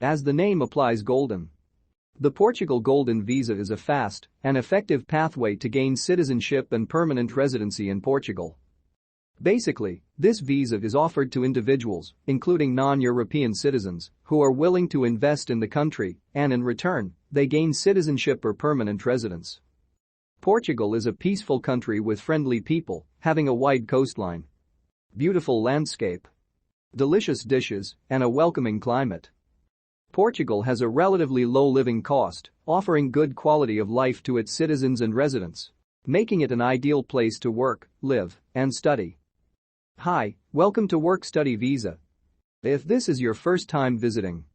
As the name applies, golden. The Portugal Golden Visa is a fast and effective pathway to gain citizenship and permanent residency in Portugal. Basically, this visa is offered to individuals, including non-European citizens, who are willing to invest in the country, and in return, they gain citizenship or permanent residence. Portugal is a peaceful country with friendly people, having a wide coastline, beautiful landscape, delicious dishes, and a welcoming climate. Portugal has a relatively low living cost, offering good quality of life to its citizens and residents, making it an ideal place to work, live, and study. Hi, welcome to Work-Study Visa. If this is your first time visiting,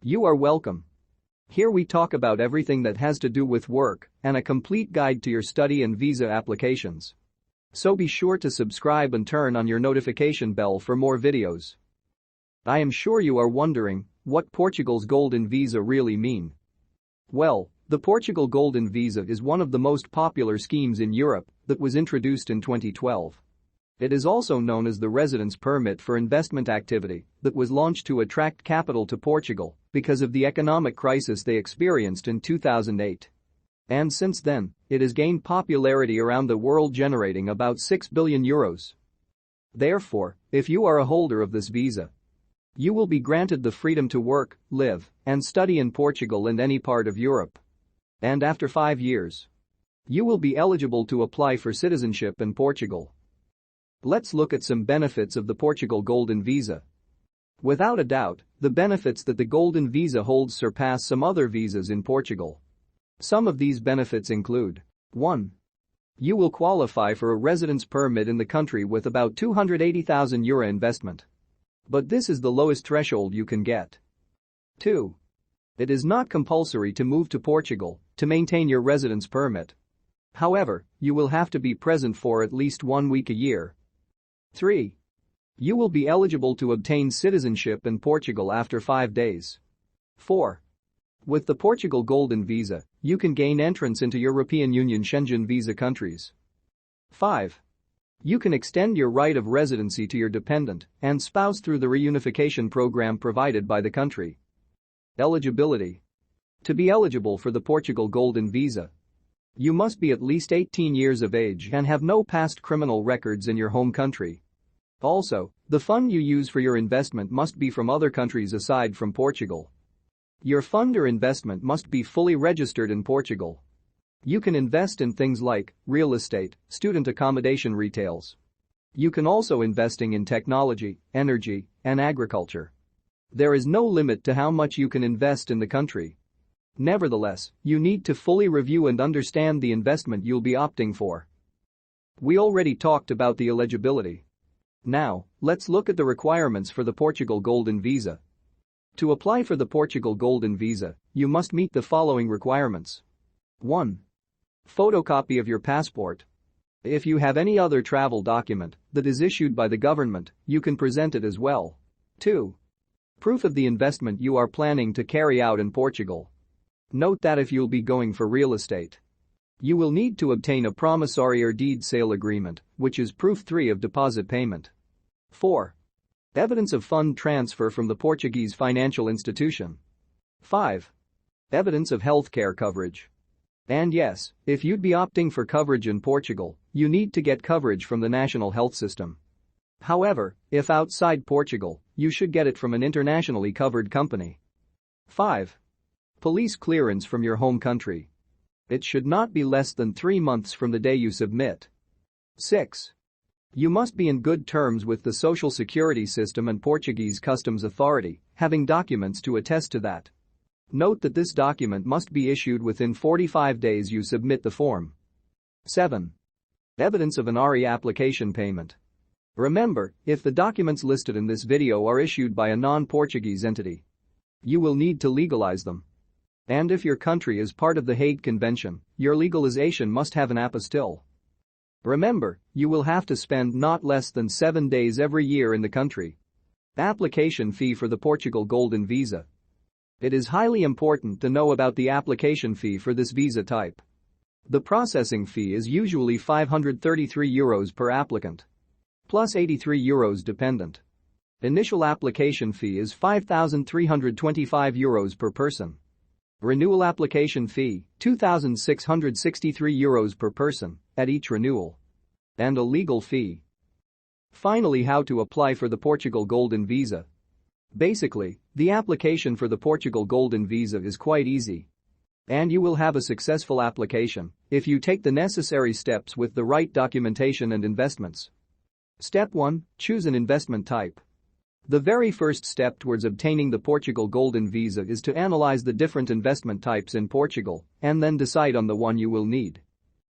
you are welcome. Here we talk about everything that has to do with work and a complete guide to your study and visa applications. So be sure to subscribe and turn on your notification bell for more videos. I am sure you are wondering what Portugal's Golden Visa really mean. Well, the Portugal Golden Visa is one of the most popular schemes in Europe that was introduced in 2012. It is also known as the residence permit for investment activity that was launched to attract capital to Portugal because of the economic crisis they experienced in 2008. And since then, it has gained popularity around the world, generating about €6 billion. Therefore, if you are a holder of this visa, you will be granted the freedom to work, live, and study in Portugal and any part of Europe. And after 5 years, you will be eligible to apply for citizenship in Portugal. Let's look at some benefits of the Portugal Golden Visa. Without a doubt, the benefits that the Golden Visa holds surpass some other visas in Portugal. Some of these benefits include: 1. You will qualify for a residence permit in the country with about €280,000 investment. But this is the lowest threshold you can get. 2. It is not compulsory to move to Portugal to maintain your residence permit. However, you will have to be present for at least 1 week a year. 3. You will be eligible to obtain citizenship in Portugal after 5 days. 4. With the Portugal Golden Visa, you can gain entrance into European Union Schengen visa countries. 5. You can extend your right of residency to your dependent and spouse through the reunification program provided by the country. Eligibility. To be eligible for the Portugal Golden Visa, you must be at least 18 years of age and have no past criminal records in your home country. Also, the fund you use for your investment must be from other countries aside from Portugal. Your fund or investment must be fully registered in Portugal. You can invest in things like real estate, student accommodation, retails. You can also investing in technology, energy, and agriculture. There is no limit to how much you can invest in the country. Nevertheless, you need to fully review and understand the investment you'll be opting for. We already talked about the eligibility. Now, let's look at the requirements for the Portugal Golden Visa. To apply for the Portugal Golden Visa, you must meet the following requirements. 1. Photocopy of your passport. If you have any other travel document that is issued by the government, you can present it as well. 2. Proof of the investment you are planning to carry out in Portugal. Note that if you'll be going for real estate, you will need to obtain a promissory or deed sale agreement, which is proof 3 of deposit payment. 4. Evidence of fund transfer from the Portuguese financial institution. 5. Evidence of healthcare coverage. And yes, if you'd be opting for coverage in Portugal, you need to get coverage from the national health system. However, if outside Portugal, you should get it from an internationally covered company. 5. Police clearance from your home country. It should not be less than 3 months from the day you submit. 6. You must be in good terms with the Social Security system and Portuguese Customs Authority, having documents to attest to that. Note that this document must be issued within 45 days you submit the form. 7. Evidence of an RE application payment. Remember, if the documents listed in this video are issued by a non-Portuguese entity, you will need to legalize them. And if your country is part of the Hague Convention, your legalization must have an apostille. Remember, you will have to spend not less than 7 days every year in the country. Application fee for the Portugal Golden Visa. It is highly important to know about the application fee for this visa type. The processing fee is usually €533 per applicant, plus €83 dependent. Initial application fee is €5,325 per person. Renewal application fee, €2,663 per person at each renewal. And a legal fee. Finally, how to apply for the Portugal Golden Visa. Basically, the application for the Portugal Golden Visa is quite easy. And you will have a successful application if you take the necessary steps with the right documentation and investments. Step 1. Choose an investment type. The very first step towards obtaining the Portugal Golden Visa is to analyze the different investment types in Portugal and then decide on the one you will need.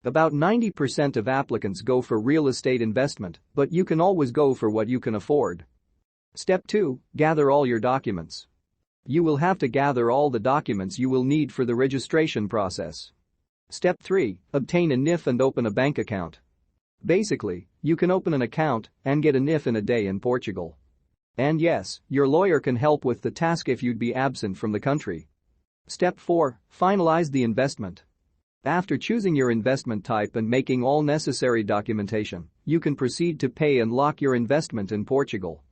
About 90% of applicants go for real estate investment, but you can always go for what you can afford. Step 2. Gather all your documents. You will have to gather all the documents you will need for the registration process. Step 3. Obtain a NIF and open a bank account. Basically, you can open an account and get a NIF in a day in Portugal. And yes, your lawyer can help with the task if you'd be absent from the country. Step 4. Finalize the investment. After choosing your investment type and making all necessary documentation, you can proceed to pay and lock your investment in Portugal.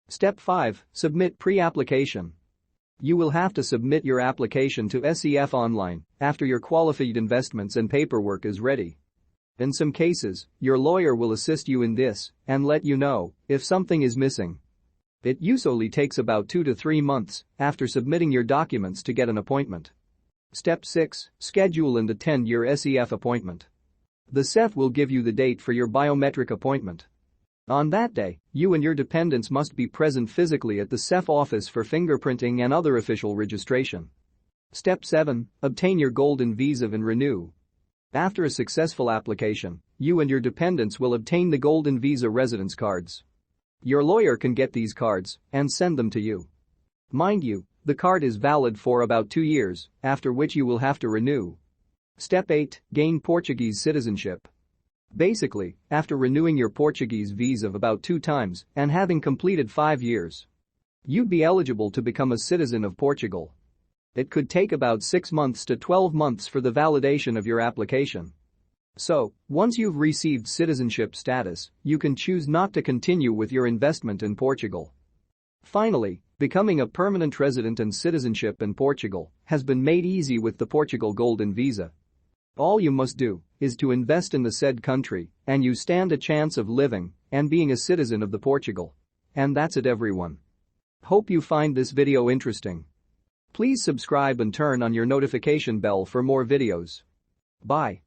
Step 5. Submit pre-application. You will have to submit your application to SEF online after your qualified investments and paperwork is ready. In some cases, your lawyer will assist you in this and let you know if something is missing. It usually takes about 2 to 3 months after submitting your documents to get an appointment. Step 6. Schedule and attend your SEF appointment. The SEF will give you the date for your biometric appointment. On that day, you and your dependents must be present physically at the SEF office for fingerprinting and other official registration. Step 7. Obtain your golden visa and renew. After a successful application, you and your dependents will obtain the golden visa residence cards. Your lawyer can get these cards and send them to you. Mind you, the card is valid for about 2 years, after which you will have to renew. Step 8. Gain Portuguese citizenship. Basically, after renewing your Portuguese visa about 2 times and having completed 5 years, you'd be eligible to become a citizen of Portugal. It could take about 6 months to 12 months for the validation of your application. So, once you've received citizenship status, you can choose not to continue with your investment in Portugal. Finally, becoming a permanent resident and citizenship in Portugal has been made easy with the Portugal Golden Visa. All you must do is to invest in the said country and you stand a chance of living and being a citizen of the Portugal. And that's it, everyone. Hope you find this video interesting. Please subscribe and turn on your notification bell for more videos. Bye.